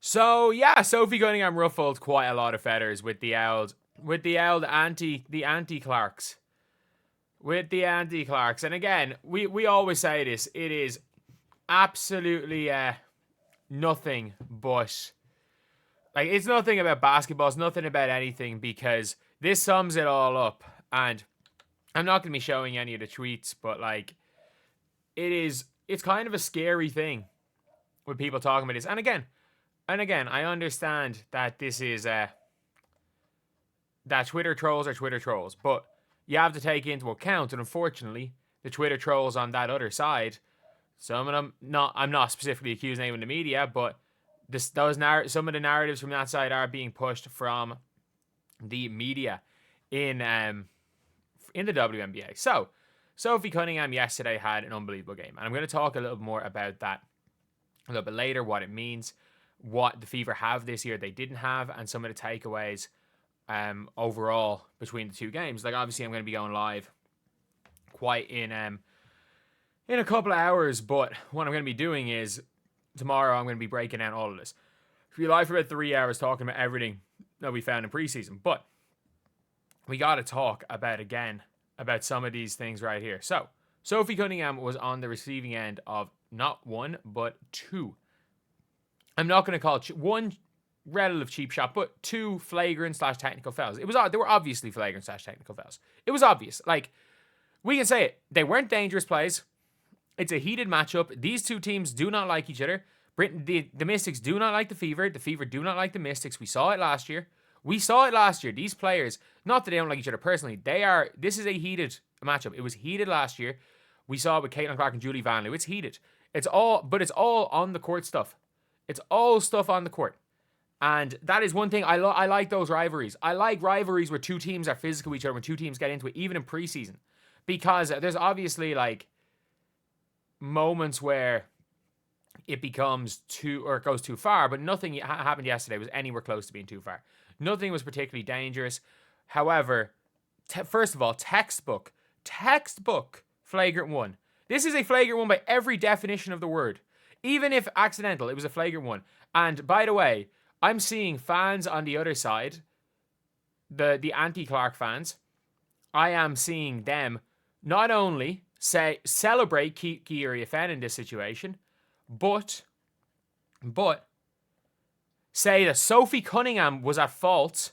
So yeah, Sophie Cunningham ruffled quite a lot of feathers with the anti Clarks. With the anti Clarks. And again, we always say this, it is absolutely nothing but like it's nothing about basketball, it's nothing about anything, because this sums it all up. And I'm not gonna be showing any of the tweets, but like it's kind of a scary thing with people talking about this. And again, I understand that this is that Twitter trolls are Twitter trolls, but you have to take into account that unfortunately the Twitter trolls on that other side, some of them I'm not specifically accusing anyone in the media, but some of the narratives from that side are being pushed from the media in the WNBA. So Sophie Cunningham yesterday had an unbelievable game, and I'm going to talk a little more about that a little bit later, what it means, what the Fever have this year they didn't have, and some of the takeaways overall between the two games. Like, obviously I'm going to be going live quite in a couple of hours, but what I'm going to be doing is tomorrow I'm going to be breaking down all of this. I'll be live for about 3 hours talking about everything that we found in preseason, but we got to talk about some of these things right here. So Sophie Cunningham was on the receiving end of not one but two, I'm not going to call it one relative cheap shot, but two flagrant/technical fouls. They were obviously flagrant/technical fouls. It was obvious. Like, we can say it. They weren't dangerous plays. It's a heated matchup. These two teams do not like each other. The Mystics do not like the Fever. The Fever do not like the Mystics. We saw it last year. These players, not that they don't like each other personally, this is a heated matchup. It was heated last year. We saw it with Caitlin Clark and Julie Vanloo. It's heated. It's all on the court stuff. It's all stuff on the court. And that is one thing. I like those rivalries. I like rivalries where two teams are physical with each other, when two teams get into it, even in preseason. Because there's obviously like moments where it becomes it goes too far, but nothing happened yesterday was anywhere close to being too far. Nothing was particularly dangerous. However, first of all, textbook flagrant one. This is a flagrant one by every definition of the word. Even if accidental, it was a flagrant one. And by the way, I'm seeing fans on the other side, the anti-Clark fans, I am seeing them not only celebrate Kiiri Afen in this situation, but say that Sophie Cunningham was at fault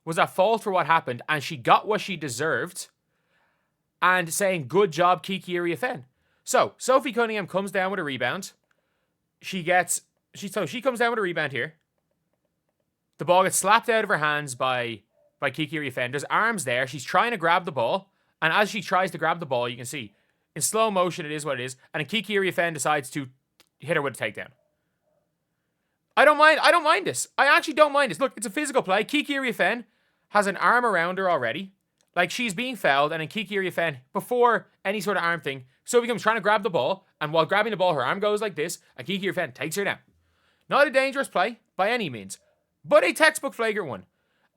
for what happened, and she got what she deserved, and saying good job Kiiri Afen. So Sophie Cunningham comes down with a rebound. She comes down with a rebound here. The ball gets slapped out of her hands by Kiiri Afen. There's arms there. She's trying to grab the ball. And as she tries to grab the ball, you can see in slow motion it is what it is. And Kiiri Afen decides to hit her with a takedown. I don't mind this. I actually don't mind this. Look, it's a physical play. Kiiri Afen has an arm around her already. Like, she's being fouled, and then Kiiri Afen, before any sort of arm thing, Sophie comes trying to grab the ball, and while grabbing the ball, her arm goes like this, and Kiiri Afen takes her down. Not a dangerous play, by any means, but a textbook flagrant one.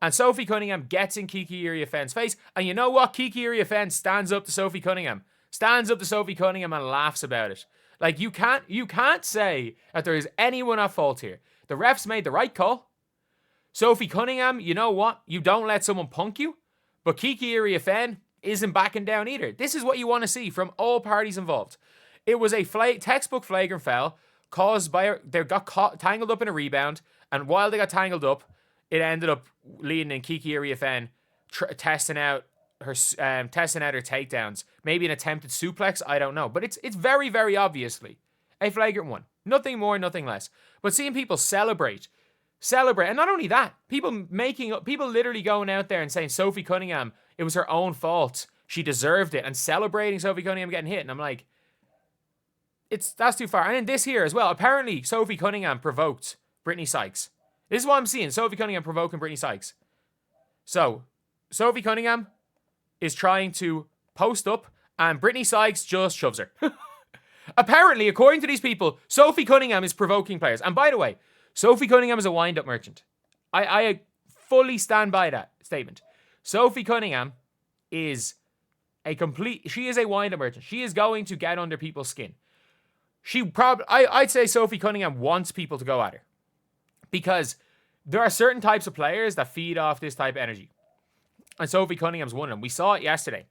And Sophie Cunningham gets in Kiiri Afen's face, and you know what? Kiiri Afen stands up to Sophie Cunningham. And laughs about it. Like, you can't say that there is anyone at fault here. The refs made the right call. Sophie Cunningham, you know what? You don't let someone punk you. But Kiiri Afen isn't backing down either. This is what you want to see from all parties involved. It was a textbook flagrant foul caused by they got tangled up in a rebound, and while they got tangled up, it ended up leading in Kiiri Afen testing out her takedowns, maybe an attempted suplex. I don't know, but it's very, very obviously a flagrant one. Nothing more, nothing less. But seeing people celebrate, and not only that, people literally going out there and saying Sophie Cunningham, it was her own fault, she deserved it, and celebrating Sophie Cunningham getting hit, and I'm like, that's too far. And then this here as well, apparently Sophie Cunningham provoked Brittany Sykes. This is what I'm seeing, Sophie Cunningham provoking Brittany Sykes. So Sophie Cunningham is trying to post up, and Brittany Sykes just shoves her. Apparently, according to these people, Sophie Cunningham is provoking players. And by the way, Sophie Cunningham is a wind-up merchant. I fully stand by that statement. Sophie Cunningham is she is a wind-up merchant. She is going to get under people's skin. I'd say Sophie Cunningham wants people to go at her. Because there are certain types of players that feed off this type of energy. And Sophie Cunningham's one of them. We saw it yesterday.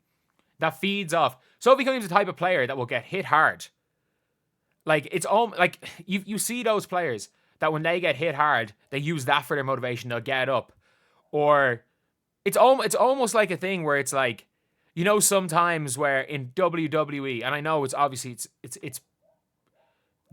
That feeds off. Sophie Cunningham's the type of player that will get hit hard. Like, it's all like you see those players that when they get hit hard, they use that for their motivation. They'll get up. Or it's almost like a thing where it's like, you know, sometimes where in WWE, and I know it's obviously it's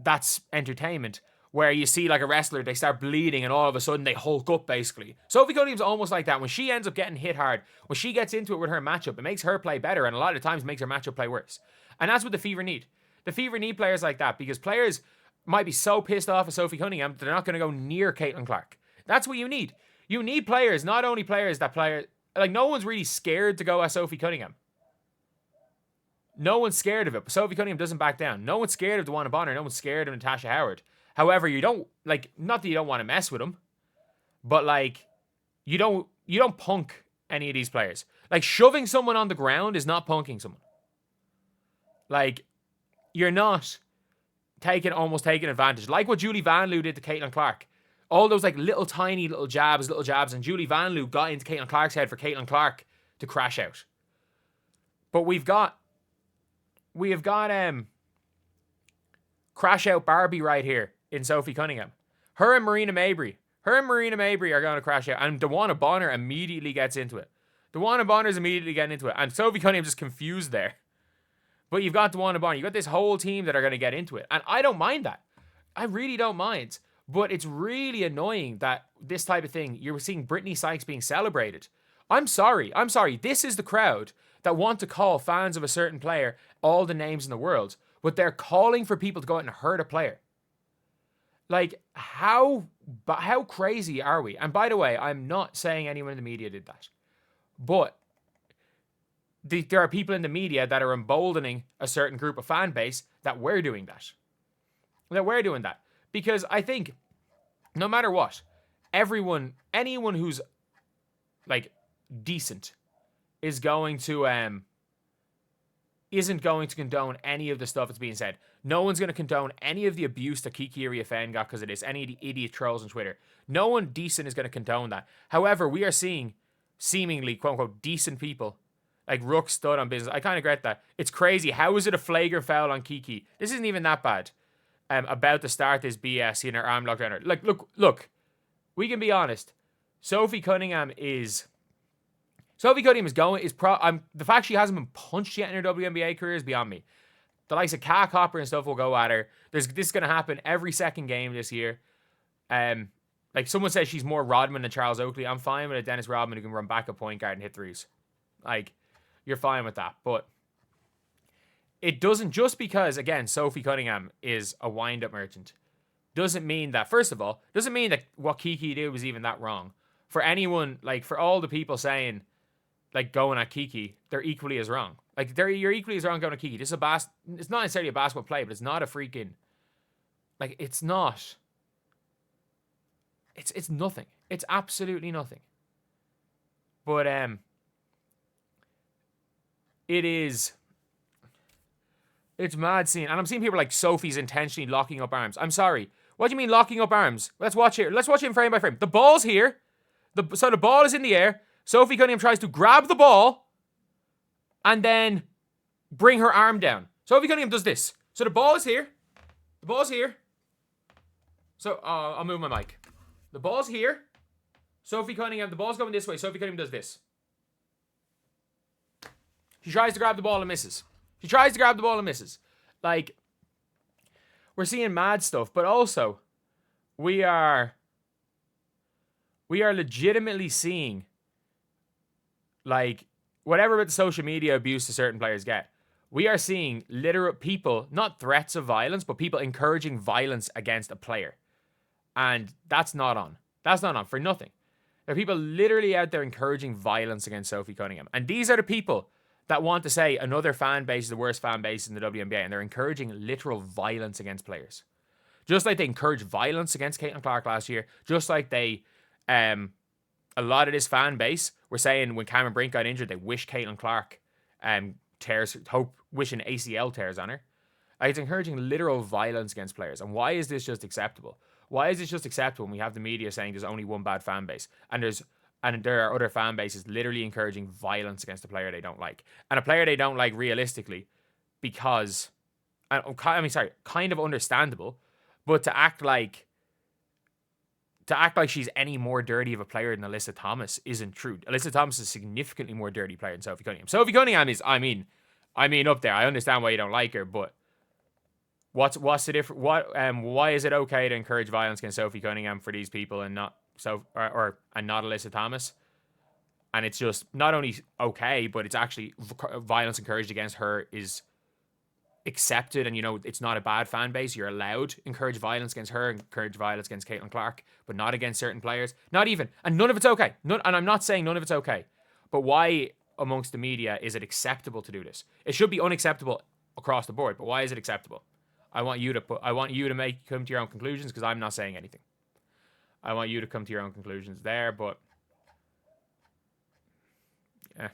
that's entertainment, where you see like a wrestler, they start bleeding and all of a sudden they hulk up basically. Sophie Cunningham's almost like that. When she ends up getting hit hard, when she gets into it with her matchup, it makes her play better and a lot of times makes her matchup play worse. And that's what the Fever need. The Fever need players like that because players might be so pissed off at Sophie Cunningham that they're not going to go near Caitlin Clark. That's what you need. You need players, not only players that play... Like, no one's really scared to go at Sophie Cunningham. No one's scared of it. But Sophie Cunningham doesn't back down. No one's scared of DeWanna Bonner. No one's scared of Natasha Howard. However, you don't, like, not that you don't want to mess with them, but, like, you don't punk any of these players. Like, shoving someone on the ground is not punking someone. Like, you're not almost taking advantage. Like what Julie Van Loo did to Caitlin Clark. All those, like, little tiny little jabs, and Julie Van Loo got into Caitlin Clark's head for Caitlin Clark to crash out. But we have got crash out Barbie right here in Sophie Cunningham. Her and Marina Mabry are going to crash out. And DeWanna Bonner immediately gets into it. DeWanna Bonner's immediately getting into it. And Sophie Cunningham's just confused there. But you've got DeWanna Bonner. You've got this whole team that are going to get into it. And I don't mind that. I really don't mind. But it's really annoying that this type of thing, you're seeing Brittany Sykes being celebrated. I'm sorry. This is the crowd that want to call fans of a certain player all the names in the world. But they're calling for people to go out and hurt a player. Like, how crazy are we? And by the way, I'm not saying anyone in the media did that. But there are people in the media that are emboldening a certain group of fan base that we're doing that. Because I think, no matter what, anyone who's, like, decent isn't going to condone any of the stuff that's being said. No one's going to condone any of the abuse that Kiki Iriafen got because of this. Any of the idiot trolls on Twitter. No one decent is going to condone that. However, we are seeing seemingly, quote-unquote, decent people, like Rook stood on business. I kind of regret that. It's crazy. How is it a flagrant foul on Kiki? This isn't even that bad. About to start this BS in her arm locked around her. Like, look. We can be honest. Sophie Cunningham is going. The fact she hasn't been punched yet in her WNBA career is beyond me. The likes of Kat Copper and stuff will go at her. This is going to happen every second game this year. Like someone says she's more Rodman than Charles Oakley. I'm fine with a Dennis Rodman who can run back a point guard and hit threes. Like, you're fine with that. But it doesn't, just because, again, Sophie Cunningham is a wind-up merchant, doesn't mean that what Kiki did was even that wrong. For anyone, like, for all the people saying, like, going at Kiki, they're equally as wrong. Like, you're equally as wrong going at Kiki. This is it's not necessarily a basketball play, but it's not a freaking, like, it's not. It's nothing. It's absolutely nothing. But, it's mad seeing, and I'm seeing people like Sophie's intentionally locking up arms. I'm sorry. What do you mean locking up arms? Let's watch here. Let's watch it frame by frame. The ball's here. So the ball is in the air. Sophie Cunningham tries to grab the ball and then bring her arm down. Sophie Cunningham does this. So the ball is here. The ball's here. So I'll move my mic. The ball's here. Sophie Cunningham, the ball's going this way. Sophie Cunningham does this. She tries to grab the ball and misses. Like, we're seeing mad stuff, but also we are legitimately seeing, like, whatever about the social media abuse that certain players get. We are seeing literal people, not threats of violence, but people encouraging violence against a player. And that's not on. That's not on for nothing. There are people literally out there encouraging violence against Sophie Cunningham. And these are the people that want to say another fan base is the worst fan base in the WNBA, and they're encouraging literal violence against players. Just like they encouraged violence against Caitlin Clark last year, just like they, a lot of this fan base were saying when Cameron Brink got injured, they wish Caitlin Clark wishing ACL tears on her. It's encouraging literal violence against players. And why is this just acceptable? Why is it just acceptable when we have the media saying there's only one bad fan base, and there are other fan bases literally encouraging violence against a player they don't like, and a player they don't like realistically, because kind of understandable, but to act like she's any more dirty of a player than Alyssa Thomas isn't true. Alyssa Thomas is a significantly more dirty player than Sophie Cunningham. Sophie Cunningham is, up there. I understand why you don't like her, but what's the difference? Why is it okay to encourage violence against Sophie Cunningham for these people and not and not Alyssa Thomas? And it's just not only okay, but it's actually violence encouraged against her is accepted, and it's not a bad fan base. You're allowed to encourage violence against her, encourage violence against Caitlin Clark, but not against certain players. Not even, and none of it's okay. And I'm not saying none of it's okay, but why amongst the media is it acceptable to do this? It should be unacceptable across the board, but why is it acceptable? I want you to come to your own conclusions, because I'm not saying anything. I want you to come to your own conclusions there, but yeah.